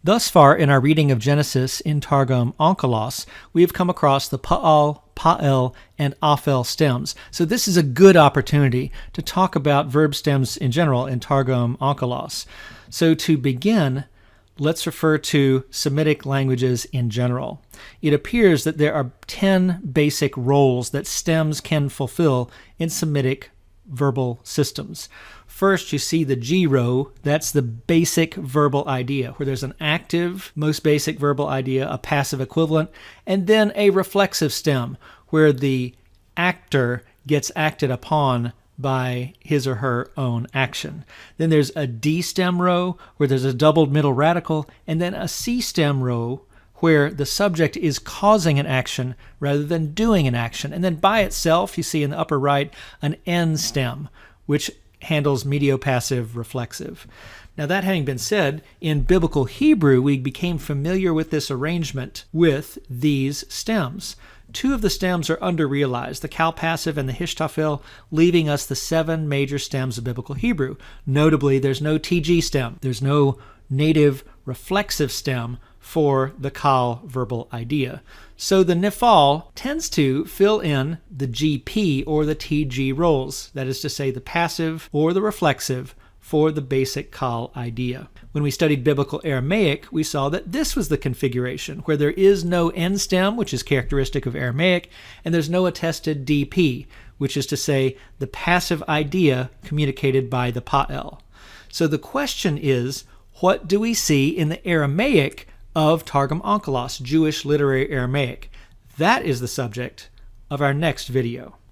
Thus far in our reading of Genesis in Targum Onkelos, we have come across the Pa'al, Pa'el, and Aphel stems. So this is a good opportunity to talk about verb stems in general in Targum Onkelos. So to begin, let's refer to Semitic languages in general. It appears that there are 10 basic roles that stems can fulfill in Semitic verbal systems. First, you see the G row. That's the basic verbal idea, where there's an active, most basic verbal idea, a passive equivalent, and then a reflexive stem, where the actor gets acted upon by his or her own action. Then there's a D stem row, where there's a doubled middle radical, and then a C stem row, where the subject is causing an action rather than doing an action. And then by itself, you see in the upper right, an N stem, which handles mediopassive reflexive. Now that having been said, in biblical Hebrew, we became familiar with this arrangement with these stems. Two of the stems are underrealized, the calpassive and the hishtafel, leaving us the 7 major stems of biblical Hebrew. Notably, there's no TG stem. There's no native reflexive stem for the kal verbal idea. So the nifal tends to fill in the GP or the TG roles, that is to say the passive or the reflexive for the basic kal idea. When we studied biblical Aramaic, we saw that this was the configuration, where there is no N stem, which is characteristic of Aramaic, and there's no attested DP, which is to say the passive idea communicated by the Pa'el. So the question is, what do we see in the Aramaic of Targum Onkelos, Jewish literary Aramaic? That is the subject of our next video.